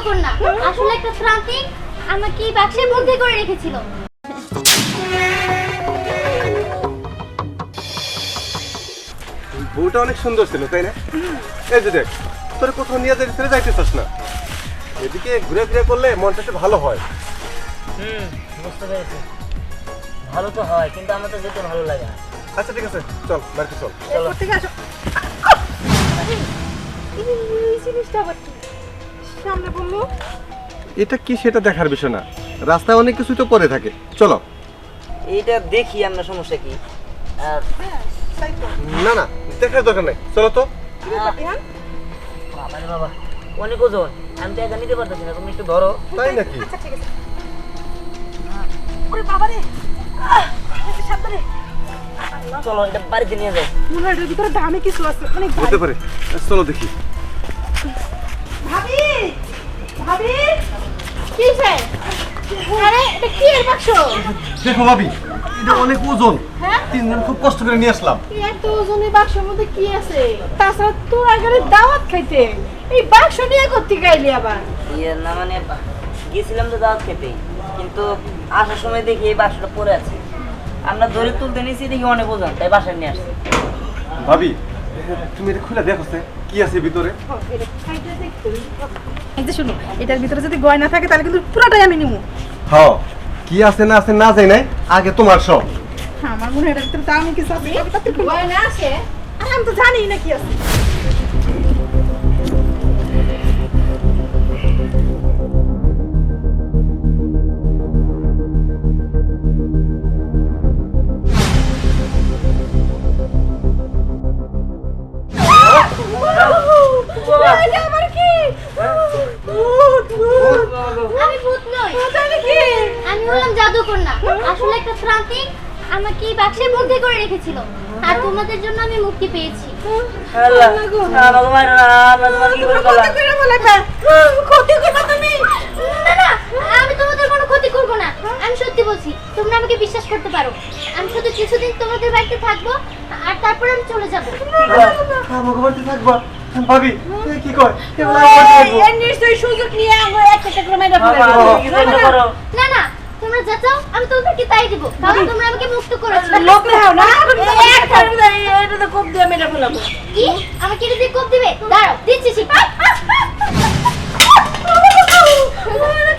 জাদুকর না, আসলে একটা ত্রান্তিক আমাকে এই বাক্সে বন্দি করে রেখেছিল। বউটা অনেক সুন্দর ছিল তাই না? এই যে দেখ, তোর কোথাও নিয়ে যেতে যাইতেছস না, এদিকে ঘুরে ফিরে করলে মনটা একটু ভালো হয়। বুঝতে পেরেছি, ভালো তো হয় কিন্তু আমার তো যেতে ভালো লাগে না। আচ্ছা ঠিক আছে, চল বাড়িতে চল। চলো। এই জিনিসটা আবার কি? সামনে বললো এটা কি সেটা দেখার বিষয় না, রাস্তায় অনেক কিছুই তো পড়ে থাকে, চলো। এইটা দেখি আমরা, সমস্যা কি? আর না না, দেখার দরকার নাই, চলো তো। বাবা রে বাবা, অনেক ওজন, আমি তো একা নিতে পারতেছি না, তুমি একটু ধরো। তাই নাকি? আচ্ছা ঠিক আছে। ওরে বাবা রে, সাবধানে। চলো এটা বাড়িতে নিয়ে যাই। মনে হয় এর ভিতরে দামি কিছু আছে, অনেক হতে পারে, চলো দেখি। ভাবি ভাবি কি স্যার? আরে এটা কি এর বাক্স? দেখো ভাবি, এটা অনেক ওজন, হ্যাঁ? তিনজন খুব কষ্ট করে নিয়ে আসলাম। এত ওজনের বাক্সের মধ্যে কি আছে? তাছাড়া তোর আগে দাওয়াত খাইতে এই বাক্স নিয়ে করতে গাইলি আবার? ইয়ে না মানে গেছিলাম তো দাওয়াত খেতে, কিন্তু আসার সময় দেখি এই বাক্সটা পড়ে আছে। আমরা ধরে তুলতে নিয়েছি, দেখি অনেক ওজন, তাই বাসায় নিয়ে আসছি। ভাবি, তুমি এটা খুলে দেখো কি আছে ভিতরে। এই যে শুনো, এটার ভিতরে যদি গয়না থাকে তাহলে কিন্তু পুরোটাই আমি নিবো। হ্যাঁ, কি আছে না আছে না যাই নাই, আগে তোমার সব। আমার মনে হয় এটার ভিতরে দামি কিছু আছে। গয়না আছে? আরে আমি তো জানি না কি আছে। এটা আমার কি? আমি ভূত নই। আমি হলাম জাদুকর না, আসলে একটা ত্রান্তিক আমাকে এই বাক্সে বন্দি করে রেখেছিল, আর তোমাদের জন্য আমি মুক্তি পেয়েছি। আল্লাহ, আমাকে মারো না, আমরা তোমাকে কি করে করলাম? ক্ষতি করবে তুমি? না না, আমি তোমাদের কোনো ক্ষতি করব না, আমি সত্যি বলছি, তোমরা আমাকে বিশ্বাস করতে পারো। আমি শুধু কিছুদিন তোমাদের বাড়িতে থাকবো, আর তারপর আমি চলে যাব। আমাকে বাড়িতে থাকবা? ভাবি কি কয়? এই নিশ্চয়ই সুযোগ নিয়ে আমরা একটা করে মাইরা বাবা, ফেলবো। তুমি কিছু একটা করো। না না, তোমরা যা চাও আমি তোমাদেরকে তাই দিব, কারণ তোমরা আমাকে মুক্ত করেছো। লোক নেও না, এটা তো খুব দিয়ে মেরে ফেলাবো। কি? আমাকে এটা দিয়ে কোপ দিবে? দাঁড়াও, দিচ্ছি শিখা।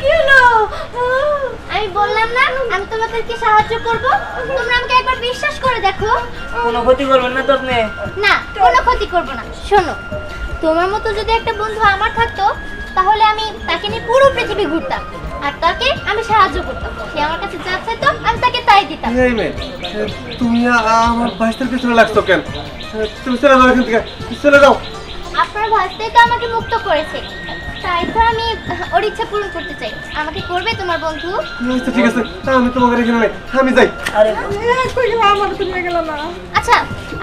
কি হলো? আমি বললাম না আমি তোমাদেরকে সাহায্য করব, তোমরা আমাকে একবার বিশ্বাস করে দেখো। কোনো ক্ষতি করবেন না তো আপনি? না, কোনো ক্ষতি করব না। শোনো, তোমার মতো যদি একটা বন্ধু আমার থাকতো, তাহলে আমি তাকে নিয়ে পুরো পৃথিবী ঘুরতাম, আর তাকে আমি সাহায্য করতাম। সে আমার কাছে যা চাইতো আমি তাকে তাই দিতাম। এই মেয়ে, তুমি আমার বাইস্তার পিছনে লাগছো কেন? তুমি চলে যাও এখান থেকে, চলে যাও। আপনার ভাস্তাই তো আমাকে মুক্ত করেছে, তাই তো আমি ওর ইচ্ছা পূরণ করতে চাই। আমাকে করবে তোমার বন্ধু? আচ্ছা ঠিক আছে, আমি তোমাকে এখানে নাই, আমি যাই। আরে কই গেল? আমার তো নিয়ে গেল না। আচ্ছা,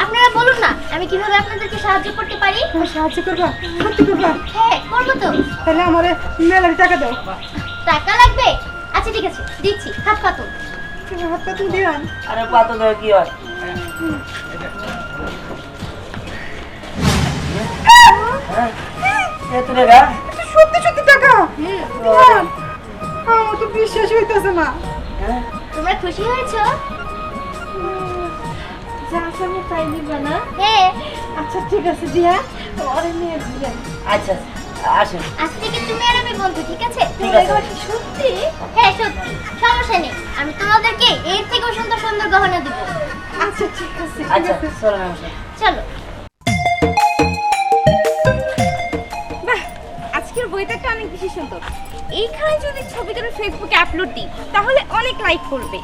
আপনারা বলুন না আমি কিভাবে আপনাদেরকে সাহায্য করতে পারি। সাহায্য করবা? সত্যি করবা? হ্যাঁ, করবো তো। তাহলে আমার মেলার টাকা দাও। টাকা লাগবে? আচ্ছা ঠিক আছে, দিচ্ছি, হাত পাতো। হাতটা তুমি দিও। আরে পাতো ধরে কি হয়? এত টাকা? সত্যি সত্যি টাকা? আমার তো বিশ্বাস হইতেছে না। তোমরা খুশি হয়েছো? যা আছে আমি তাই নিবা না? হ্যাঁ। আচ্ছা ঠিক আছে দিয়া, ওরে নিয়ে যাই। আচ্ছা আসেন। আজ থেকে তুমি আর আমি বন্ধু, ঠিক আছে? ঠিক আছে। সত্যি? হ্যাঁ সত্যি, সমস্যা নেই। আমি তোমাদেরকে এর থেকেও সুন্দর সুন্দর গহনা দেবো। আচ্ছা ঠিক আছে ঠিক আচ্ছা আছে। চলো না আমার সাথে। চলো। বাহ, আজকের বইটা অনেক বেশি সুন্দর। এইখানে যদি ছবিটা আমি ফেসবুকে আপলোড দিই তাহলে অনেক লাইক করবে।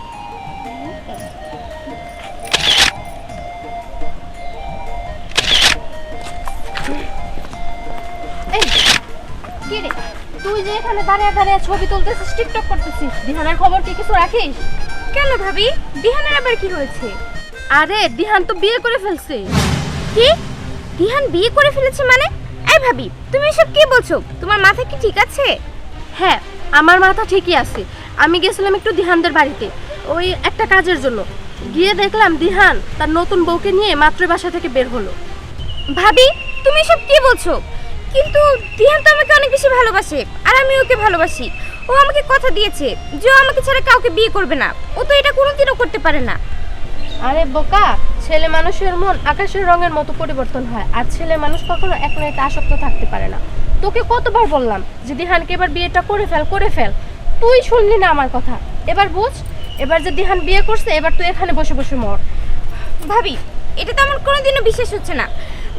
এই, কি রে? তুই যে এখানে দাঁড়িয়ে দাঁড়িয়ে ছবি তুলতেছিস, টিকটক করতেছিস, দিহানের খবর কি কিছু রাখিস? কেন ভাবি, দিহানের আবার কি হয়েছে? আরে দিহান তো বিয়ে করে ফেলছে। কি? দিহান বিয়ে করে ফেলেছে মানে? এই ভাবি, তুমি এসব কি বলছো? তোমার মাথা কি ঠিক আছে? হ্যাঁ, আমার মাথা ঠিকই আছে। আমি গেছিলাম একটু দিহানদের বাড়িতে, ওই একটা কাজের জন্য। গিয়ে দেখলাম দিহান তার নতুন বউকে নিয়ে মাত্র বাসা থেকে বের হলো। ভাবি, তুমি এসব কি বলছো? কিন্তু দিহান তো আমাকে অনেক বেশি ভালোবাসে আর আমি ওকে ভালোবাসি। ও আমাকে কথা দিয়েছে যে ও আমাকে ছাড়া কাউকে বিয়ে করবে না। ও তো এটা কোনোদিনও করতে পারে না। আরে বোকা, ছেলে মানুষের মন আকাশের রঙের মতো পরিবর্তন হয়, আর ছেলে মানুষ কখনো এক নারীতে আসক্ত থাকতে পারে না। তোকে কতবার বললাম যে দিহানকে এবার বিয়েটা করে ফেল, তুই শুনলি না আমার কথা। এবার বুঝ, এবার যে দিহান বিয়ে করছে, এবার তুই এখানে বসে বসে মর। ভাবি, এটা তো আমার কোনোদিনও বিশ্বাস হচ্ছে না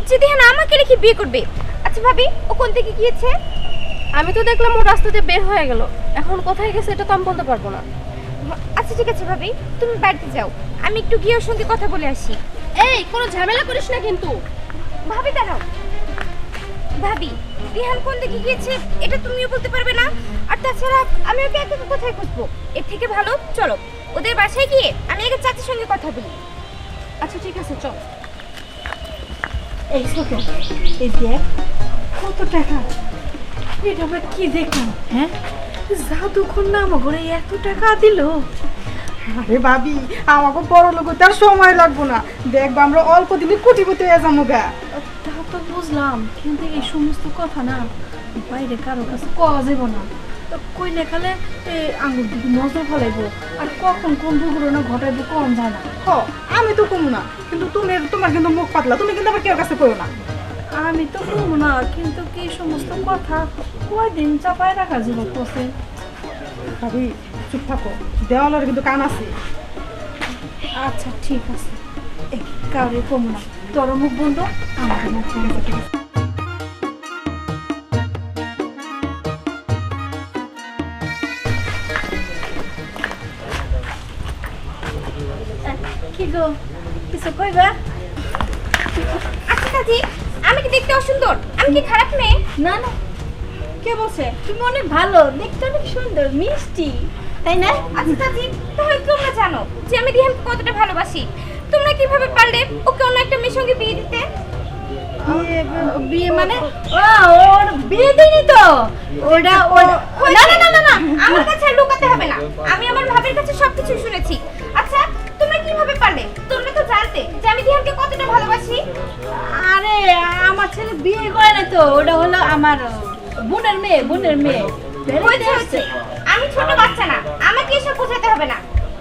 যে দিহান আমাকে রেখে বিয়ে করবে। আচ্ছা ভাবি, ও কোন থেকে গিয়েছে? আমি তো দেখলাম ও রাস্তাতে বের হয়ে গেল, এখন কোথায় গেছে এটা তো আমি বলতে পারবো না। আচ্ছা ঠিক আছে ভাবি, তুমি বাড়িতে যাও, আমি একটু গিয়ে ওর সঙ্গে কথা বলে আসি। এই, কোনো ঝামেলা করিস না কিন্তু। ভাবি দাঁড়াও। ভাবি, দিহান কোন দিকে গিয়েছে এটা তুমিও বলতে পারবে না, আর তাছাড়া আমি ওকে একা কোথায় খুঁজবো? এর থেকে ভালো চলো ওদের বাসায় গিয়ে আমি আগে চাচির সঙ্গে কথা বলি। আচ্ছা ঠিক আছে, চল। এই ছোট, এই দেখ কত টাকা। এটা আবার কি দেখলাম, হ্যাঁ জাদুঘর না আমার ঘরে এত টাকা দিল। আরে ভাবি, আমাকে বড় লোক হইতে আর সময় লাগবো না, দেখবো আমরা অল্প দিনে কোটিপতি হয়ে যাবো গা। তা তো বুঝলাম, কিন্তু এই সমস্ত কথা না বাইরে কারো কাছে কওয়া যাবে না। তো কইলে খালে আঙুর দিকে নজর ফেলাইবো, আর কখন কোন দুর্ঘটনা ঘটাইবো কম যায় না। হ, আমি তো কমু না, কিন্তু তোমার কিন্তু মুখ পাতলা, তুমি কিন্তু আবার কেউ কাছে করো না। আমি তো কম না, কিন্তু কি সমস্ত কথা কয়দিন চাপায় রাখা যাবে কোসে। ভাবি চুপ থাকো, দেওয়ালের কিন্তু কান আছে। আচ্ছা ঠিক আছে, কাউরে কম না, তোর মুখ বন্ধ, আমার মুখ বন্ধ। কি গো, কিছু কইবা? আচ্ছা চাচি, আমি কি দেখতে অসুন্দর? আমি কি খারাপ মেয়ে? না না, কে বলছে? তুমি অনেক ভালো, দেখতে অনেক সুন্দর, মিষ্টি, তাই না? আচ্ছা চাচি, তাহলে তোমরা জানো যে আমি দিহানকে কতটা ভালোবাসি। তোমরা কিভাবে পারলে ওকে অন্য একটা মেয়ের সঙ্গে বিয়ে দিতে? বিয়ে মানে ওর বিয়ে দিনি তো, ওটা না না না না না, আমার কাছে আর লুকাতে হবে না, আমি আমার ভাবের কাছে সবকিছু শুনেছি। আচ্ছা তোমরা কিভাবে পারলে? তোমরা তো জানতে যে আমি দিহানকে কতটা ভালোবাসি। আরে আমার ছেলে বিয়ে করে না তো, ওটা হলো আমার বোনের মেয়ে। হয়েছে হয়েছে, আমি ছোট বাচ্চা না, আমাকে এসব বোঝাতে হবে না।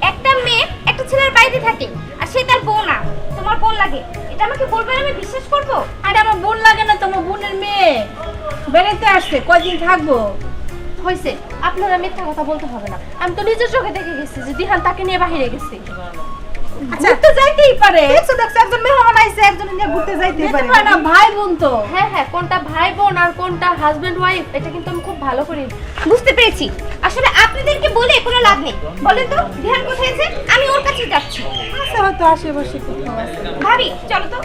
একটা মেয়ে একটা ছেলের বাড়িতে থাকে আর সে তার বউ না, তোমার বোন লাগে, এটা আমাকে বলবে আমি বিশ্বাস করব? আরে আমার বোন লাগে না, তোমার বোনের মেয়ে বেড়াতে আসছে, কয়দিন থাকবো। হয়েছে, আপনারা মিথ্যা কথা বলতে হবে না, আমি তো নিজের চোখে দেখে গেছি যে দিহান তাকে নিয়ে বাহিরে গেছে। আচ্ছা তো যাইতেই পারে, দেখছো একজন মেহমান আইছে, একজন নিয়ে ঘুরতে যাইতেই পারে না, ভাই বোন তো। হ্যাঁ হ্যাঁ, কোনটা ভাই বোন আর কোনটা হাজবেন্ড ওয়াইফ এটা কিন্তু আমি খুব ভালো করে বুঝতে পেরেছি। আসলে আপনাদেরকে বলে কোনো লাভ নেই। বলেন তো দিহান কোথায় আছে? আমি ওর কাছে যাচ্ছি। আচ্ছা হয়তো আশেপাশে কোথাও আছে। ভাবি চলো তো।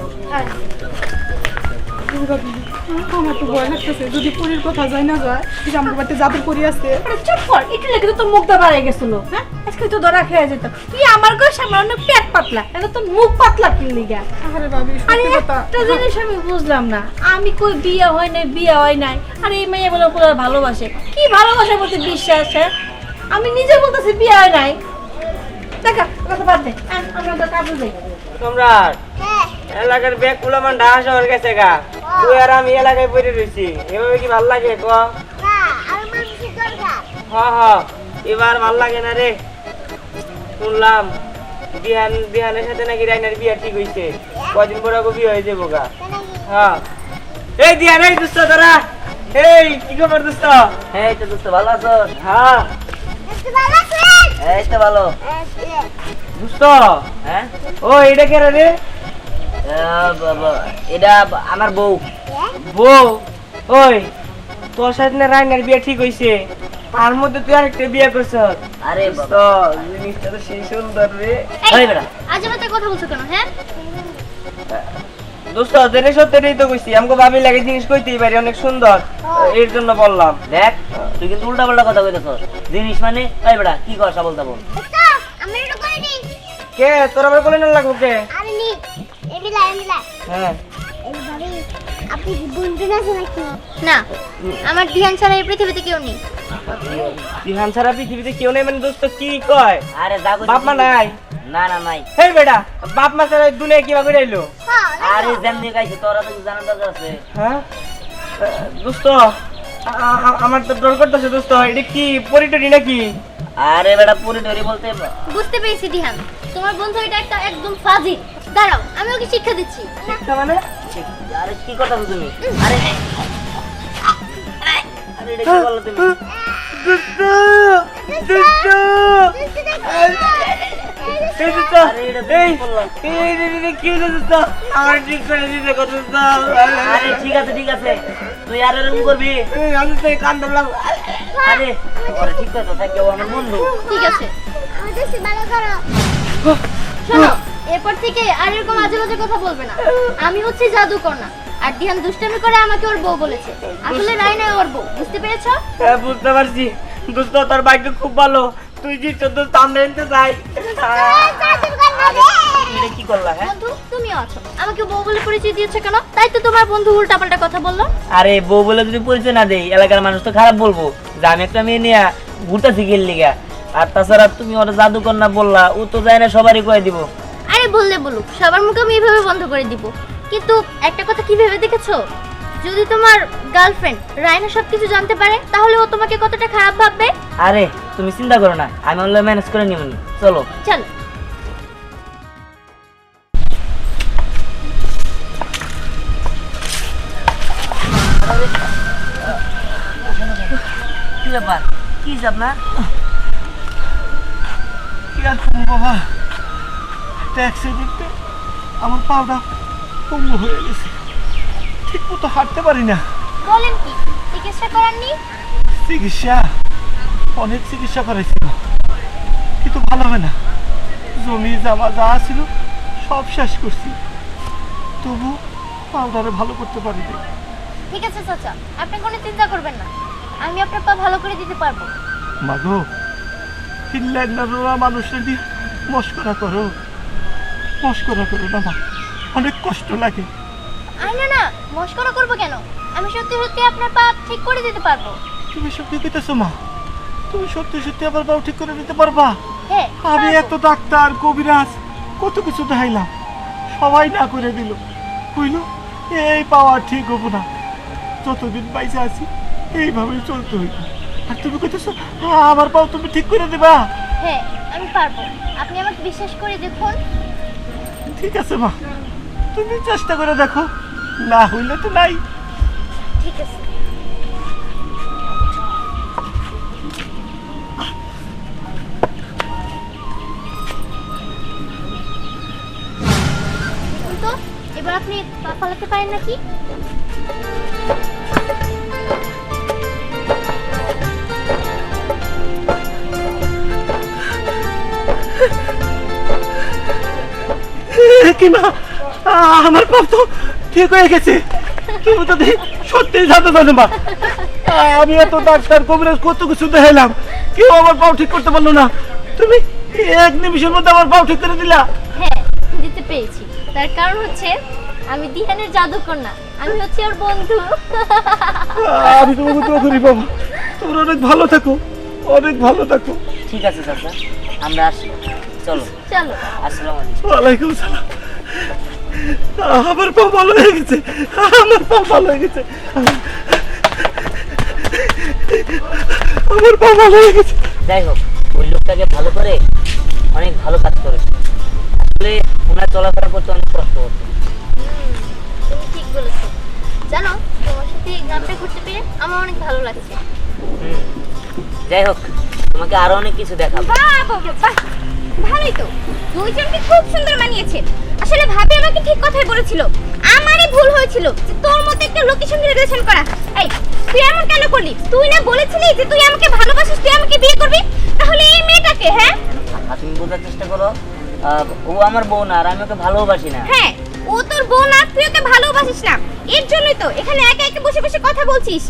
আমার তো ভয় লাগতেছে, যদি পুরীর কথা যায় না যায়, যে আমার বাড়িতে জাদুর পরি আছে। আরে চুপ কর, একটু লেগে তো মুখটা বাড়াই গেছিল। হ্যাঁ, আজকে তো ধরা খেয়ে যেত। তুই আমার গো সামান্য পেট পাতলা, এটা তো মুখ পাতলা কি লিগা? আরে ভাবি আরে সত্যি কথা, একটা জিনিস আমি বুঝলাম না, আমি কই বিয়ে হয় নাই, আর এই মেয়ে বলে পুরো ভালোবাসে। কি ভালোবাসার প্রতি বিশ্বাস? হ্যাঁ, আমি নিজে বলতেছি বিয়ে হয় নাই। দেখা কথা বাদ দে, আমরা তো কাজে যাই। সম্রাট, এলাকার ব্যাগ গুলো আমার ঢাকা শহর গেছে গা, তুই আর আমি এলাকায় পড়ে রয়েছি, এভাবে কি ভাল লাগে ক? হ্যাঁ, এবার ভাল লাগে না রে। শুনলাম বিহানের সাথে নাকি রাইনার বিয়ে ঠিক হইছে, কদিন পর বিয়ে হয়ে যাবো গা। হ্যাঁ, এই দিহান, এই দুস্ত তোরা, এই কি খবর দুস্ত? এই তো দুস্ত, ভালো আছো? হ্যাঁ এই তো ভালো। দুস্ত, হ্যাঁ ও এটা কে রে? এটা আমার বউ। বউ? ওই তোর সাথে না রাইনার বিয়ে ঠিক হইছে, তার মধ্যে তুই আরেকটা বিয়ে করছ। আরে তো জিনিসটা তো সেই সুন্দর রে। এই বেটা, আজ আমাদের কথা বলছো কেন? হ্যাঁ, দোস্ত জেনে সত্যিই তো কইছি, আমাকে ভাবি লাগে জিনিস কইতেই পারি অনেক সুন্দর, এর জন্য বললাম। দেখ তুই কিন্তু উল্টা পাল্টা কথা কইতেছস। জিনিস মানে এই বেটা কি কর সবল তাবল? আমরা এটা করে নি। কে তোর আবার কোলে না লাগবো কে? আরে নি, এমিলা। হ্যাঁ, এই ভাবি, আপনি কি বন্ধু আছেন নাকি? না, আমার দিহান ছাড়া এই পৃথিবীতে কেউ নেই। দিহান ছাড়া পৃথিবীতে কেউ নেই মানে দোস্ত কি কয়? আরে বাপ মা নাই? না না নাই। হেই বেটা, বাপ মা ছাড়া দুনিয়া কিভাবে রইলো? আরে যেমনি গাইছে তোরা তো জানা দরকার আছে। হ্যাঁ, দোস্ত আমার তো ডর করতেছে দোস্ত, এটা কি পরিটরি নাকি? আরে বেটা পরিটরি বলতে বুঝতে পেরেছি দিহান, তোমার বন্ধু এটা একটা একদম ফাজিল। দাঁড়াও, আমি ওকে শিক্ষা দিচ্ছি। শিক্ষা মানে? আরে কি কথা তুমি? আরে আরে এটা কি বললে তুমি? দোস্ত দোস্ত এই দোস্ত, এই কি দোস্ত? আমার ঠিক করে দিতে কত দোস্ত। আরে ঠিক আছে তুই আর এরকম করবি? আমি তো কান ধরলাম। আরে ওরে ঠিক আছে থাকি, ও আমার বন্ধু। ঠিক আছে, শোনো, এরপর থেকে আর এরকম আজে বাজে কথা বলবে না। আমি হচ্ছে জাদুকর না। আর দিহান দুষ্টামি করে আমাকে ওর বউ বলেছে, আসলে রাইনা ওর বউ, বুঝতে পেরেছো? হ্যাঁ বুঝতে পারছি দোস্ত, তোর ভাগ্য খুব ভালো, তুই জিতছ দোস্ত, আমরা এনতে যাই। এটা কি করলা? হ্যাঁ বন্ধু তুমিও আছো, আমাকে বউ বলে পরিচয় দিয়েছো কেন? তাই তো তোমার বন্ধু উল্টাপাল্টা কথা বললো। আরে বউ বলে যদি পরিচয় না দেই, এলাকার মানুষ তো খারাপ বলবো যে আমি একটা মেয়ে নিয়ে ঘুরতেছি গেল লিগা। আর তাছাড়া তুমি ওরা জাদুকর না বললা, ও তো যায় না, সবারই কয়ে দিব। আরে বললে বলুক, সবার মুখে আমি এইভাবে বন্ধ করে দিব। কিন্তু একটা কথা কি ভেবে দেখেছো, যদি তোমার গার্লফ্রেন্ড রায়না সবকিছু জানতে পারে, তাহলে ও তোমাকে কতটা খারাপ ভাববে। আরে তুমি চিন্তা করো না, আমি ওগুলো ম্যানেজ করে নিব। চলো চলো। কি ব্যাপার, কি আপনার? কি আর করবো বাবা, ট্যাক্সি দিতে আমার পাউডার পঙ্গু হয়ে গেছে, ঠিক মতো হাঁটতে পারি না। বলেন কি, চিকিৎসা করাননি? চিকিৎসা অনেক চিকিৎসা করেছিল, কিন্তু ভালো হবে না। জমি জামা যা ছিল সব শেষ করছি, তবু পাউডারে ভালো করতে পারিনি। ঠিক আছে চাচা, আপনি কোনো চিন্তা করবেন না, আমি আপনার পা ভালো করে দিতে পারবো। মাগো, হিল্লান্ডাররা মানুষের দিয়ে মস্করা করো না মা, অনেক কষ্ট লাগে। আই না না, মস্করা করবো কেন? আমি সত্যি সত্যি আপনার পা ঠিক করে দিতে পারবো। তুমি সত্যি দিতেছো মা? তুমি সত্যি আমার পাও ঠিক করে দিতে পারবা? হ্যাঁ আমি পারবো। এত ডাক্তার কবিরাজ কত কিছু দেখাইলাম, সবাই না করে দিল, কইল এই পাওয়া ঠিক হবো না, যতদিন বাইসে আছি এইভাবেই চলতে হইব। আর তুমি কইতেছো আমার পাও তুমি ঠিক করে দিবা? হ্যাঁ আমি পারবো, আপনি আমাকে বিশ্বাস করে দেখুন। ঠিক আছে মা, তুমি চেষ্টা করে দেখো, না হইলে তো নাই। ঠিক আছে। দেখুন তো, এবার আপনি পা ফালাতে পারেন নাকি? কি মা, আমার পাও তো ঠিক হয়ে গেছে, তুমি তো সত্যি জানো জানো মা, আমি এত ডাক্তার কবিরাজ কত কিছু দেখাইলাম, কেউ আমার পাও ঠিক করতে পারলো না, তুমি এক নিমিষের মধ্যে আমার পাও ঠিক করে দিলা। হ্যাঁ দিতে পেরেছি, তার কারণ হচ্ছে আমি দিহানের জাদুকর না, আমি হচ্ছে ওর বন্ধু। আমি তোমাকে দোয়া করি বাবা, তোমরা অনেক ভালো থাকো, অনেক ভালো থাকো। ঠিক আছে চাচা, আমরা আসি, চলো। চলো। আসসালামু আলাইকুম। ওয়ালাইকুম সালাম। আমার পা ভালো হয়ে গেছে, আমার পা ভালো হয়ে গেছে, আমার পা ভালো হয়ে গেছে। যাই হোক, ওই লোকটাকে ভালো করে অনেক ভালো কাজ করেছে, আসলে ওনার চলাফেরা করতে অনেক কষ্ট হচ্ছে। তুমি ঠিক বলেছো। জানো, তোমার সাথে এই গ্রামটা ঘুরতে পেরে আমার অনেক ভালো লাগছে। যাই হোক, তোমাকে আরো অনেক কিছু দেখাবো। বাহ বাহ বাহ, ভালোই তো, দুইজনকে খুব সুন্দর মানিয়েছে। আসলে ভাবি আমাকে ঠিক কথাই বলেছিল, আমারই ভুল হয়েছিল যে তোর মতো একটা লোকের সঙ্গে রিলেশন করা। এই তুই এমন কেন করলি? তুই না বলেছিলি যে তুই আমাকে ভালোবাসিস, তুই আমাকে বিয়ে করবি? তাহলে এই মেয়েটাকে, হ্যাঁ তুমি বোঝার চেষ্টা করো, ও আমার বউ না, আর আমি ওকে ভালোবাসি না। হ্যাঁ, ও তোর বোন আর তুই ওকে ভালোবাসিস না, এর জন্যই তো এখানে একা একা বসে বসে কথা বলছিস।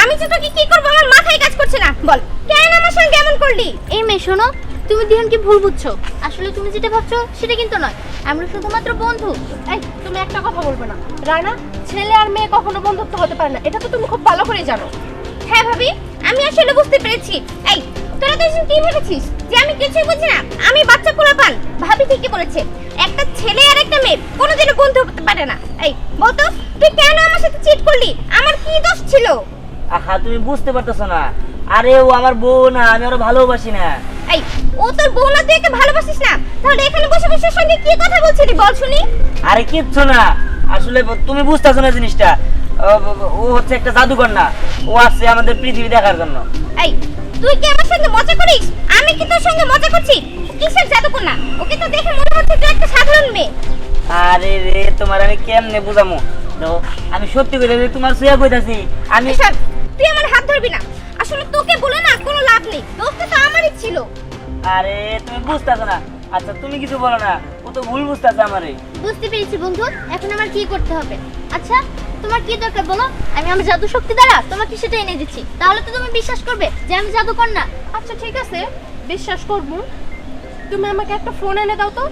আমি যে তোকে কি করবো আমার মাথায় কাজ করছে না। বল কেন আমার সঙ্গে এমন করলি? এই মেয়ে শোনো, তুমি দিহানকে ভুল বুঝছো, আসলে তুমি যেটা ভাবছো সেটা কিন্তু নয়, আমরা শুধুমাত্র বন্ধু। এই তুমি একটা কথা বলবে না রায়না, ছেলে আর মেয়ে কখনো বন্ধুত্ব হতে পারে না, এটা তো তুমি খুব ভালো করে জানো। হ্যাঁ ভাবি, আমি আসলে বুঝতে পেরেছি। এই তোরা দুজন কি ভেবেছিস যে আমি কিছুই বুঝি না? আমি বাচ্চা পোলাপান। ভাবি ঠিকই বলেছে, একটা ছেলে আর একটা মেয়ে কোনোদিনও বন্ধু হতে পারে না। এই বলতো তুই কেন আমার সাথে চিট করলি? আমার কি দোষ ছিল? আহা তুমি বুঝতে পারতেছো না, আরে ও আমার বউ না, আমি ওরা ভালোবাসি না। এই, ও তোর বউ না, তুই একে ভালোবাসিস না? তাহলে এখানে বসে বসে ওর সঙ্গে কি কথা বলছিলি বল শুনি? আরে কিচ্ছু না, আসলে তুমি বুঝতেছো না জিনিসটা। ও হচ্ছে একটা জাদুকর না, ও আসছে আমাদের পৃথিবী দেখার জন্য। এই, তুই কি আমার সঙ্গে মজা করিস? আমি কি তোর সঙ্গে মজা করছি? কিসের জাদুকর না? ওকে তো দেখে মনে হচ্ছে তুই একটা সাধারণ মেয়ে। আরে রে, তোমার আমি কেমনে বুঝামু? দেখো, আমি সত্যি করে তোমার সুয়া কইতাছি। আমি এসব, তুই আমার হাত ধরবি না। আসলে তোকে বলে না কোনো লাভ নেই, দোষটা তো আমারই ছিল। আরে তুমি বুঝতেছো না। আচ্ছা তুমি কিছু বলো না, ও তো ভুল বুঝতেছে আমারে। বুঝতে পেরেছি বন্ধু, এখন আমার কি করতে হবে? আচ্ছা, তোমার কি দরকার বলো, আমি আমার জাদু শক্তি দ্বারা তোমাকে সেটা এনে দিচ্ছি। তাহলে তো তুমি বিশ্বাস করবে যে আমি জাদুকর না। আচ্ছা ঠিক আছে, বিশ্বাস করবো। তুমি আমাকে একটা ফোন এনে দাও তো,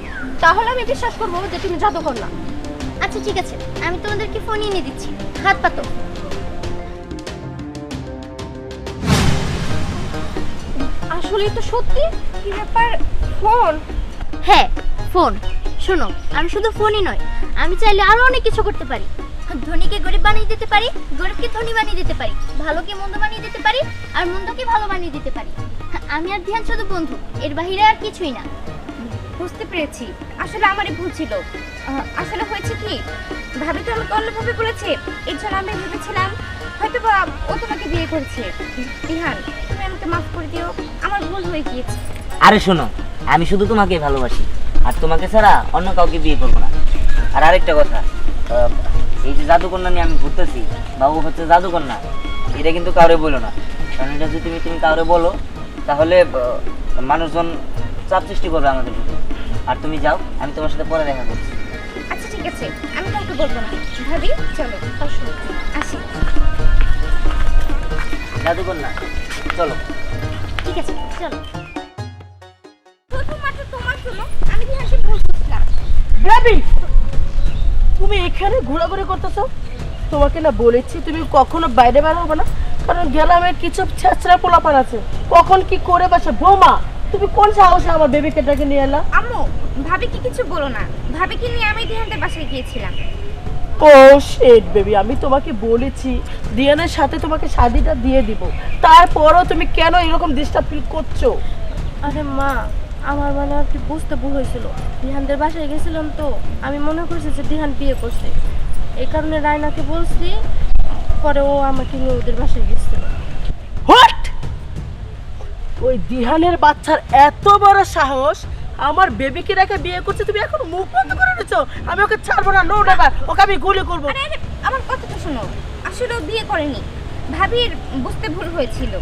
তাহলে আমি বিশ্বাস করবো যে তুমি জাদুকর না। আচ্ছা ঠিক আছে, আমি তোমাদেরকে ফোন এনে দিচ্ছি, হাত পাতো। আসলে তো সত্যি। কি ব্যাপার, ফোন? হ্যাঁ, ফোন। শোনো, আমি শুধু ফোনই নয়, আমি চাইলে আরো অনেক কিছু করতে পারি। ধনীকে গরিব বানিয়ে দিতে পারি, গরিবকে ধনী বানিয়ে দিতে পারি, ভালোকে মন্দ বানিয়ে দিতে পারি, আর মন্দকে ভালো বানিয়ে দিতে পারি। আমি আর ধ্যান শুধু বন্ধু, এর বাইরে আর কিছুই না। বুঝতে পেরেছি, আসলে আমারই ভুল ছিল। আসলে হয়েছে কি, ভাবি তো আমাকে অন্যভাবে বলেছে, এর জন্য আমি ভেবেছিলাম হয়তো বা ও তোমাকে বিয়ে করেছে। রিহান, তুমি আমাকে মাফ করে দিও, আমার ভুল হয়ে গিয়েছে। আরে শোনো, আমি শুধু তোমাকে ভালোবাসি, আর তোমাকে ছাড়া অন্য কাউকে বিয়ে করবো না। আর আরেকটা কথা, এই যে জাদুকন্যা নিয়ে আমি ঘুরতেছি, বাবু হচ্ছে জাদুকন্যা, এটা কিন্তু কাউরে বলো না। কারণ এটা যদি তুমি কাউরে বলো, তাহলে মানুষজন চাপ সৃষ্টি করবে আমাদের ভিতরে। আর তুমি যাও, আমি তোমার সাথে পরে দেখা করছি। আচ্ছা ঠিক আছে, আমি কাউকে বলবো না। ভাবি চলো, আসি। জাদুকন্যা চলো। ঠিক আছে, চলো। প্রথমত তোমার জন্য আমি রিহানকে ভুল বুঝলাম। বেবি, তুমি এখানে ঘোরাঘুরি করতেছো? তোমাকে না বলেছি তুমি কখনো বাইরে বের হবে না, কারণ গ্রামের কিছু ছেঁচড়া পোলাপান আছে, কখন কি করে বসে। বৌমা, তুমি কোন সাহসে আমার বেবিকে ডেকে নিয়ে এলা? আম্মু, ভাবিকে কিছু বলো না, ভাবিকে নিয়ে আমি রিহানদের বাসায় গিয়েছিলাম। ও শিট বেবি, আমি তোমাকে বলেছি দিয়ানের সাথে তোমাকে শাদিটা দিয়ে দিব, তারপরও তুমি কেন এরকম ডিস্টার্ব ফিল করছো? আরে মা, আমার মানে আর কি বুঝতে ভুল হয়েছিল। দিহানদের বাসায় গেছিলাম তো, আমি মনে করছি যে দিহান বিয়ে করছে, এই কারণে রায়নাকে বলছি, পরে ও আমাকে নিয়ে ওদের বাসায় গেছিল। হোয়াট? ওই দিহানের বাচ্চার এত বড় সাহস আমার বেবিকে রেখে বিয়ে করছে, তুমি এখন মুখ বন্ধ করে নিছো? আমি ওকে ছাড়বো না, নো নেভার, ওকে আমি গুলি করবো। আরে আরে, আমার কথাটা শোনো, আসলে ও বিয়ে করেনি, ভাবির বুঝতে ভুল হয়েছিল।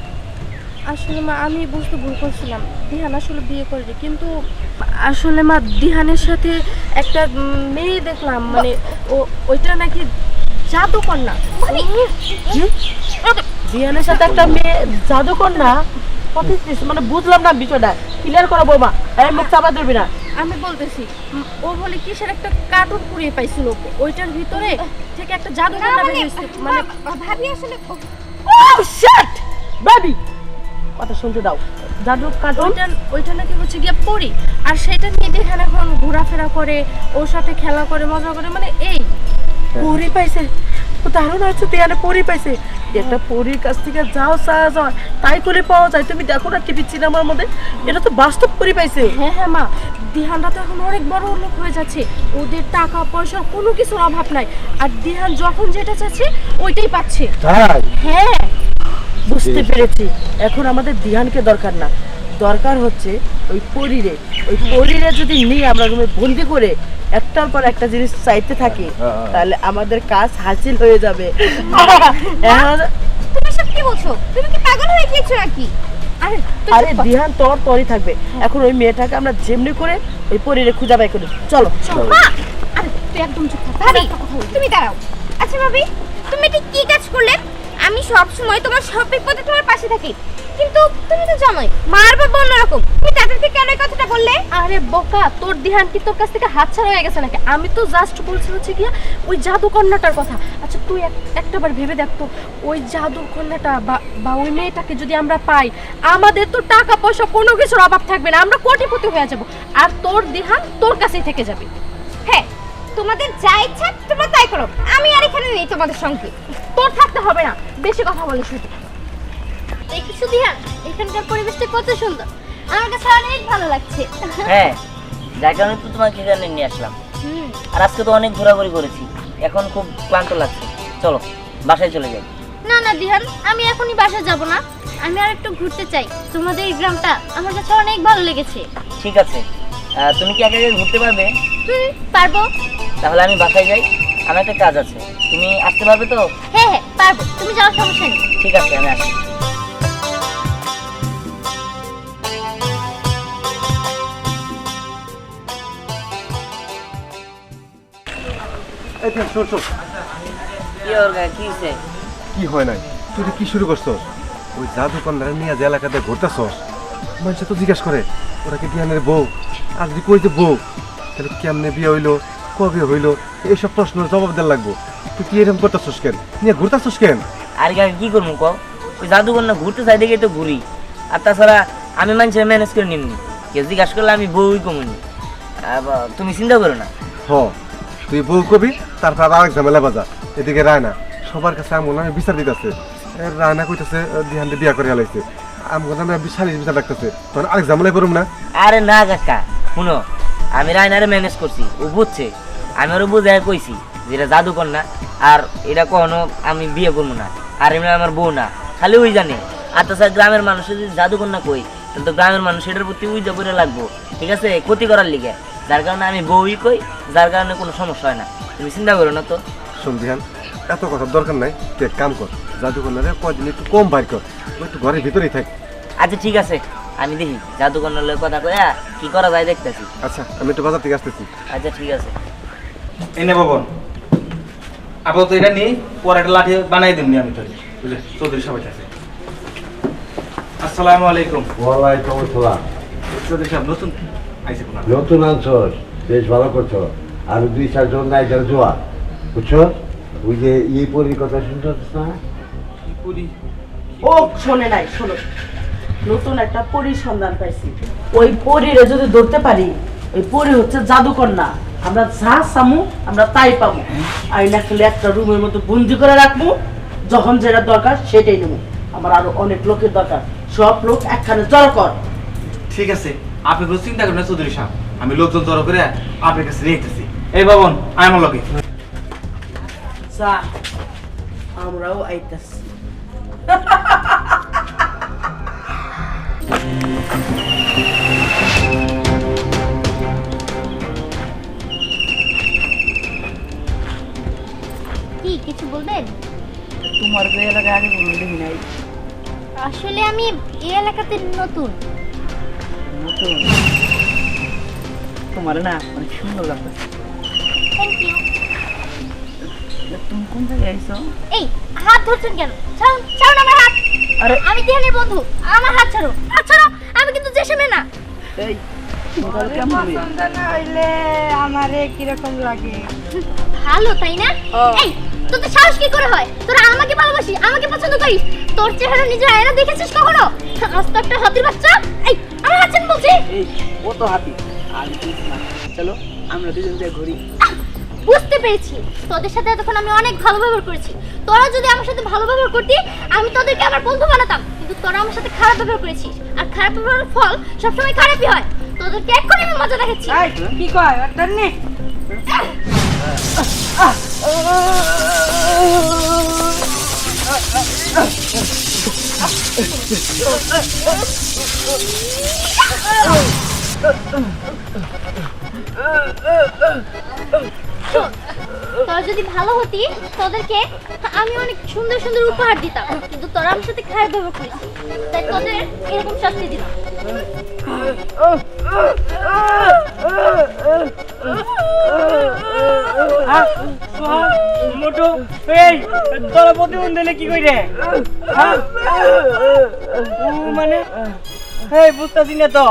আসলে মা, আমি বুঝতে ভুল করছিলাম, দিহান আসলে বিয়ে করেনি। কিন্তু আসলে মা, দিহানের সাথে একটা মেয়ে দেখলাম, মানে ওইটা নাকি জাদুকর না। দিহানের সাথে একটা মেয়ে জাদুকর না? মানে বুঝলাম না বিষয়টা, ক্লিয়ার করো বৌমা, এই মুখ চাপা ধরবি না। আমি বলতেছি, ও বলে কিসের একটা কার্টুন পুড়িয়ে পাইছিল, ওইটার ভিতরে থেকে একটা জাদুকর না, না মানে বেরিয়েছে। মানে ভাবি আসলে Oh shit! Baby! কথা শুনতে দাও। জাদু কার্টুন ওইটা নাকি হচ্ছে গিয়ে পরি, আর সেটা নিয়ে দিহান এখন ঘোরাফেরা করে, ওর সাথে খেলা করে, মজা করে, মানে এই পরি পাইছে। তো দারুণ হচ্ছে, দিয়ানে পরি পাইছে। একটা পরির কাছ থেকে যাও চাওয়া যায় তাই করে পাওয়া যায়। তুমি দেখো না টিভি সিনেমার মধ্যে, এটা তো বাস্তব পরি পাইছে। হ্যাঁ হ্যাঁ মা, দিহানরা তো এখন অনেক বড় লোক হয়ে যাচ্ছে, ওদের টাকা পয়সার কোনো কিছুর অভাব নাই, আর দিহান যখন যেটা চাচ্ছে ওইটাই পাচ্ছে। তাই? হ্যাঁ, বুঝতে পেরেছি, এখন আমাদের দিহানকে দরকার না, দরকার হচ্ছে ওই পরিরে। ওই পরিরে যদি নিয়ে আমরা রুমে বন্দি করে একটার পর একটা জিনিস চাইতে থাকি, তাহলে আমাদের কাজ হাসিল হয়ে যাবে। এখন- তুমি সব কি বলছো? তুমি কি পাগল হয়ে গিয়েছো নাকি? আরে আরে দিহান তোর তরই থাকবে। এখন ওই মেয়েটাকে আমরা যেমনি করে ওই পরিরে খুঁজা বাই করি, চলো। মা, আরে তুই একদম চুপ থাক। ভাবি, তুমি দাঁড়াও। আচ্ছা ভাবি, তুমি এটা কি কাজ করলে? আমি সব সময় তোমার সব বিপদে তোমার পাশে থাকি, কিন্তু তুমি তো জানোই মার বাবা অন্যরকম। তুমি তাদেরকে কেন এই কথাটা বললে? আরে বোকা, তোর দিহান কি তোর কাছ থেকে হাতছাড়া হয়ে গেছে নাকি? আমি তো জাস্ট বলছি হচ্ছে গিয়া ওই জাদুকন্যাটার কথা। আচ্ছা তুই একটাবার ভেবে দেখ তো, ওই জাদুকন্যাটা বা ওই মেয়েটাকে যদি আমরা পাই, আমাদের তো টাকা পয়সা কোনো কিছুর অভাব থাকবে না, আমরা কোটিপতি হয়ে যাব, আর তোর দিহান তোর কাছেই থেকে যাবে। হ্যাঁ, তোমাদের যা ইচ্ছা তোমরা তাই করো, আমি আর এখানে নেই তোমাদের সঙ্গে। তোর থাকতে হবে না, বেশি কথা বলিস শুধু। দেখেছো দিহান, এখানকার পরিবেশটা কত সুন্দর, আমার কাছে অনেক ভালো লাগছে। হ্যাঁ, যার কারণে তো তোমাকে এখানে নিয়ে আসলাম। আর আজকে তো অনেক ঘোরাঘুরি করেছি, এখন খুব ক্লান্ত লাগছে। চলো বাসায় চলে যাই। না না দিহান, আমি এখনই বাসা যাব না, আমি আর একটু ঘুরতে চাই। তোমাদের এই গ্রামটা আমার কাছে অনেক ভালো লেগেছে। ঠিক আছে, তুমি কি একা একা ঘুরতে পারবে? পারবো। তাহলে আমি বাসায় যাই, আমার একটা কাজ আছে। তুমি আসতে পারবে তো? হ্যাঁ হ্যাঁ পারবো, তুমি যাও, সমস্যা নেই। ঠিক আছে, আমি আসি। এই দেখ, শোন শোন, কি ওর গায়ে কি হয়েছে? কি হয় নাই, তুই এটা কি শুরু করছস? ওই জাদুকররা নিয়ে যে এলাকাতে ঘুরতেছস, মানুষ তো জিজ্ঞাসা করে ওরা কি দিহানের বউ, আর যদি কইতে বউ তাহলে কেমনে বিয়ে হইলো, কবে হইলো, এইসব প্রশ্নের জবাব দেওয়া লাগবো। তুই কি এরকম করতেছস কেন, নিয়ে ঘুরতেছস কেন? আর কি করবো ক? ওই জাদুঘর না ঘুরতে চাই দেখে তো ঘুরি। আর তাছাড়া আমি মানুষের ম্যানেজ করে নিমনি, কেউ জিজ্ঞাসা করলে আমি বউই কমুনি। তুমি চিন্তা করো না। হ, তুই বউ কবি, তারপর আরেক ঝামেলা বাজা। এদিকে রায়না সবার কাছে আমগো নামে বিচার দিতেছে। রায়না কইতেছে দিহানকে বিয়া করে হেলাইছে, আমগো নামে সালিশ বিচার রাখতেছে, তখন আরেক ঝামেলায় করুম না? আরে না কাকা, শুনো, আমি রায়নারে ম্যানেজ করছি, ও বুঝছে। আমি ওর বুঝাই কইছি যেটা জাদুকর না, আর এটা কখনো আমি বিয়ে করবো না, আর এমনি আমার বউ না, খালি ওই জানে। আর তাছাড়া গ্রামের মানুষের যদি জাদুকর না কই, তাহলে তো গ্রামের মানুষ এটার প্রতি উইজা পড়ে লাগবো, ঠিক আছে, ক্ষতি করার লিগে। যার কারণে আমি বউই কই, যার কারণে কোনো সমস্যা হয় না। তুমি চিন্তা করো না তো। শোন দিহান, এত কথার দরকার নাই, তুই এক কাম কর, জাদুকরনারে কয়দিন একটু কম বাইর কর, ও একটু ঘরের ভিতরেই থাক। আচ্ছা ঠিক আছে, আমি দেখি জাদুকর লোক কথা কয়া কি করা যায় দেখতেছি। আচ্ছা, আমি একটু বাজার থেকে আসতেছি। আচ্ছা ঠিক আছে। এনে বাবন আপাতত এটা নিয়ে পরে একটা লাঠি বানাই দিমনি আমি তোকে, বুঝলে? চৌধুরী সবাই আছে। আসসালামু আলাইকুম। ওয়ালাইকুম আসসালাম। চৌধুরী সাহেব নতুন আইসে কোন? নতুন আনছস, বেশ ভালো করছো। আর 2-4 নাই যারা জোয়া, বুঝছো? ওই যে এই পরির কথা শুনতে পাচ্ছিস না? ও শোনে নাই, শোনো, নতুন একটা পরীর সন্ধান পাইছি। ওই পরীরে যদি ধরতে পারি, ওই পরী হচ্ছে জাদুকর না, আমরা যা চামু আমরা তাই পাবো। আইনা খেলে একটা রুমের মধ্যে বন্দি করে রাখবো, যখন যেটা দরকার সেটাই নেবো। আমার আরো অনেক লোকের দরকার, সব লোক একখানে জড়ো কর। ঠিক আছে, আপনি কোনো চিন্তা করেন না চৌধুরী সাহেব, আমি লোকজন জড়ো করে আপনার কাছে রেখেছি। এই বাবন আয় আমার লগে। যা, আমরাও আইতাছি। কি কিছু বলবেন? তোমার এই এলাকায় আগে কোনো দেখি নাই। আসলে আমি এই এলাকাতে নতুন। নতুন? তোমার না অনেক সুন্দর লাগতেছে। Thank you. তুমি কোন জায়গায় আইছো? এই হাত ধরছেন কেন? ছাড়ুন, ছাড়ুন আমার হাত। আরে আমি দিহানের বন্ধু, আমার হাত ছাড়ো, হাত ছাড়ো। আমি কিন্তু জেসেমে না। এই তোমার কেমন লাগে? পছন্দ না হইলে আমারে কিরকম লাগে? ভালো তাই না? এই তোদের সাহস কি করে হয়? তোরা আমাকে ভালোবাসি, আমাকে পছন্দ করিস? তোর চেহারা নিজের আয়না দেখেছিস কখনো? আস্ত একটা হাতির বাচ্চা। এই আমার হাত ছাড় বলছি। এই ও তো হাতি, আর কিছু না। চলো আমরা দুজন যাই ঘুরি। বুঝতে পেরেছি, তোদের সাথে এতক্ষণ আমি অনেক ভালো ব্যবহার করেছি। তোরা যদি আমার সাথে ভালো ব্যবহার করতি, আমি তোদেরকে আমার বন্ধু বানাতাম। কিন্তু তোরা আমার সাথে খারাপ ব্যবহার করেছিস, আর খারাপ ব্যবহারের ফল সবসময় খারাপই হয়। তোদেরকে এক্ষুনি আমি মজা দেখাচ্ছি। এই কি কয় ওটা নে? তোরা যদি ভালো হতি, তোদেরকে আমি অনেক সুন্দর সুন্দর উপহার দিতাম। কিন্তু তোরা আমার সাথে খারাপ ব্যবহার করেছিস, তাই তোদের এরকম শাস্তি দিলাম। মোটু, এই তোরা প্রতিবন্ধী হলে কি কইরে? হ্যাঁ? মানে এই বুঝতেছি না তো।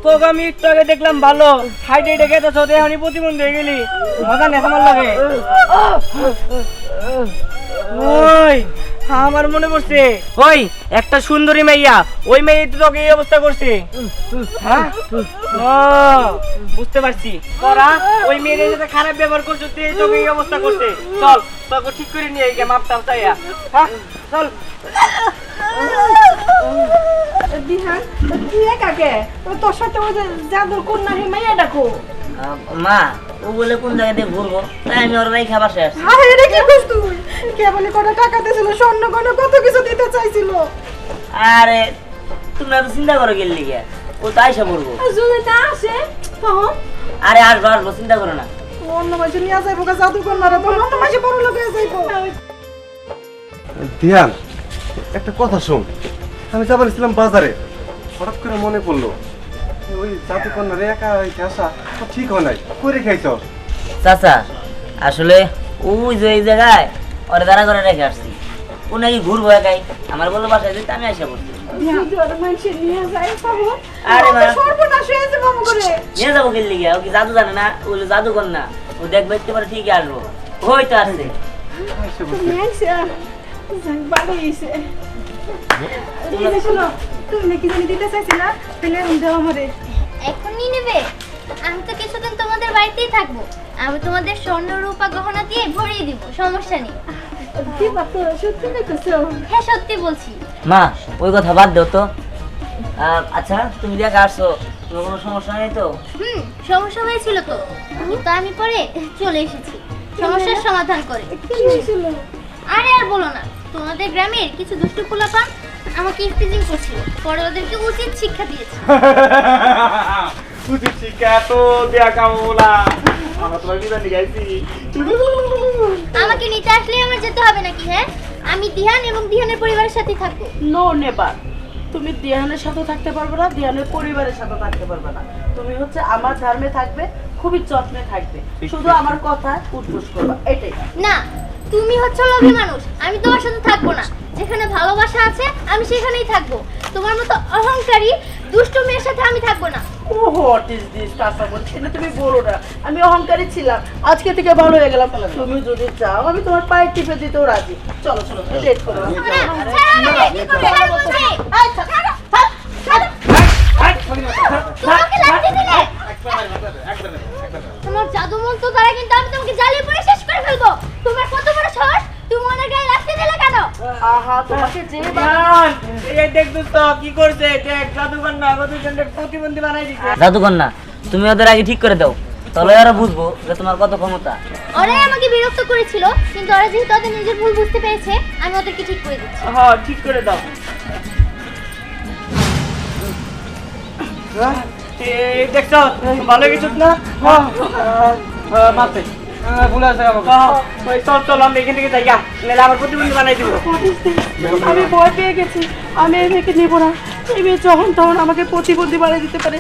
তোকে আমি একটু আগে দেখলাম ভালো হাইটে হেঁটে গেছে, তোদের আমি প্রতিবন্ধী হয়ে গেলি। মজা নেই আমার লাগে। ওই আমার মনে পড়ছে ওই একটা সুন্দরী মাইয়া, ওই মেয়ে তো তোকে এই অবস্থা করছে। হ্যাঁ ও বুঝতে পারছি, তোরা ওই মেয়ের সাথে খারাপ ব্যবহার করছো, তোকে এই অবস্থা করছে। চল তোকে ঠিক করে নিয়ে গিয়ে মাপ টাপ চাইয়া। হ্যাঁ চল। দিহান তুই কাকে তোর সাথে ওই যে জাদুর কন্যা হে মাইয়া ডাকো। মা ও বলে কোন জায়গা দিয়ে ঘুরবো, তাই আমি ওর রেখা বাসায় আসছি। আরে এটা কি করছ তুই? কেবলই কত টাকা দিয়েছিল, স্বর্ণ গয়না কত কিছু দিতে চাইছিল। আরে তুমি এত চিন্তা করো গেলি গিয়া, ও তো আইসা পড়বো। যদি না আসে তখন আরে আসবো আসবো, চিন্তা করো না। অন্য মাঝে নিয়ে যাইবো গা জাদু কন্যারা, তখন অন্য মাঝে বড় লোক হয়ে যাইবো। ধ্যান, একটা কথা শোন। আমি যাবার ছিলাম বাজারে, হঠাৎ করে মনে পড়লো ওই জাদু কন্যারে একা রেখে আসা তো ঠিক হয় নাই। করে খাইছ? চাচা আসলে ওই যে এই জায়গায় ওরে দাঁড়া করে রেখে আসছি, ও নাকি ঘুরবো একাই। আমার বললো বাসায় যেতে, আমি আইসা পড়ছি। নিয়ে যাই তখন আরে মা, সর্বনাশ হয়ে যাবে মামু করে। নিয়ে যাবো গেলি গিয়া, ও কি জাদু জানে না? ও হলো জাদুকর না, ও দেখবে একটু পরে ঠিকই আসবো। ওই তো আসছে। তুমি আইসা ভালো হইছে। শোনো, তুমি নাকি জানি দিতে চাইছিলা, তাহলে এখন দাও আমারে। এখনই নেবে? আমি তো কিছুদিন তোমাদের বাড়িতেই থাকবো, আমি তোমাদের স্বর্ণ রূপা গহনা দিয়ে ভরিয়ে দিব, সমস্যা নেই। দিবা তো, সত্যি কইছো? হ্যাঁ সত্যি বলছি। মা ওই কথা বাদ দাও তো। আচ্ছা তুমি দেখে আসছো, তোমার কোনো সমস্যা নেই তো? সমস্যা হয়েছিল তো, কিন্তু আমি পরে চলে এসেছি সমস্যার সমাধান করে। কি হয়েছিল? আরে আর বলো না, তোমাদের গ্রামের কিছু দুষ্টু পোলাপান আমাকে ইফটিজিং করছিল, পরে ওদেরকে উচিত শিক্ষা দিয়েছি। উচিত শিক্ষা তো দেয়া কামলা, আমরা তোমার বিদায় নিয়ে গেছি। আমাকে নিতে আসলে আমার যেতে হবে নাকি? হ্যাঁ, আমি দিহান এবং দিহানের পরিবারের সাথে থাকবো। নো নেবার, তুমি দিহানের সাথে থাকতে পারবে না, দিহানের পরিবারের সাথে থাকতে পারবে না। তুমি হচ্ছে আমার ধর্মে থাকবে, খুবই যত্নে থাকবে, শুধু আমার কথা উদ্বোস করবা, এটাই। না, তুমি হচ্ছে লোভী মানুষ, আমি তোমার সাথে থাকবো না। যেখানে ভালোবাসা আছে আমি সেখানেই থাকবো, তোমার মতো অহংকারী দুষ্টু মেয়ের সাথে আমি থাকবো না। ও হোয়াট ইজ দিস কাঁচা বলছি না, তুমি বলো না আমি অহংকারী ছিলাম, আজকে থেকে ভালো হয়ে গেলাম। তুমি যদি চাও আমি তোমার পায়ে টিপে দিতেও রাজি। চলো চলো ডেট করো। তোমাকে লাথি দিলে তোমার জাদু মন্ত্র দ্বারা কিন্তু আমি তোমাকে জ্বালিয়ে পড়ে শেষ করে ফেলবো। তোমার কত বড় সাহস, তুমি ওনার গায়ে লাথি দিলে কেন? আহা তোমাকে যে এই দেখছিস তো কি করছে? দেখ জাদুকর না, ওদের প্রতিবন্ধী বানাই দিচ্ছে। জাদুকর না, তুমি ওদের আগে ঠিক করে দাও, তাহলে ওরা বুঝবো যে তোমার কত ক্ষমতা। ওরাই আমাকে বিরক্ত করেছিল, কিন্তু ওরা যেহেতু ওদের নিজের ভুল বুঝতে পেরেছে, আমি ওদেরকে ঠিক করে দিচ্ছি। হ্যাঁ ঠিক করে দাও। এই দেখছো ভালো কিছু না? মারতে ভুল আছে আমাকে। ওই চল চল আমরা এখান থেকে যাই, নাহলে আমার প্রতিবন্ধী বানাই দিব। আমি ভয় পেয়ে গেছি, আমি এই মেয়েকে নেবো না। এই মেয়ে যখন তখন আমাকে প্রতিবন্ধী বানিয়ে দিতে পারে,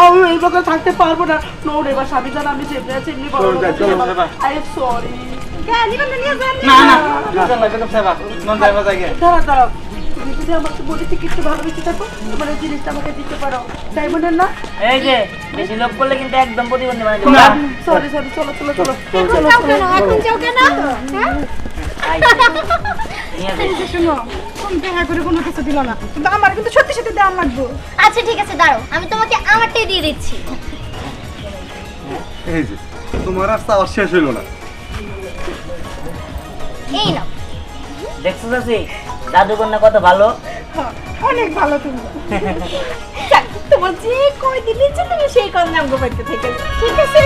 আমি এই লোকে থাকতে পারবো না। নো রে বা স্বামী জান, আমি যেমনি আছি এমনি বড় আই এম সরি। না না চল না বেগম সাহেব, নন যাইবা যাইগে। দাঁড়া দাঁড়াও, তুমি যদি আমাকে বলে থেকে একটু ভালোবেসে থাকো, তোমার এই জিনিসটা আমাকে দিতে পারো, তাই মনে না? এই যে বেশি লোক করলে কিন্তু একদম প্রতিবন্ধী বানাই দেবো। সরি সরি, চলো চলো চলো এখন যাও কেন? এখন যাও কেন? হ্যাঁ? নিয়ে যাই। শোনো, তুমি দেখা করে কোনো কিছু দিল না, কিন্তু আমার কিন্তু সত্যি সত্যি দাম লাগবে। আচ্ছা ঠিক আছে, দাঁড়াও, আমি তোমাকে আমারটাই দিয়ে দিচ্ছি। এই যে তোমার আর চাওয়া শেষ হইল না। এই নাও। দেখছো চাচি, জাদুকর না কত ভালো। অনেক ভালো তুমি। তোমার যে কয় দিন ইচ্ছে তুমি সেই কয় নাম গোপাইতে থেকে। ঠিক আছে।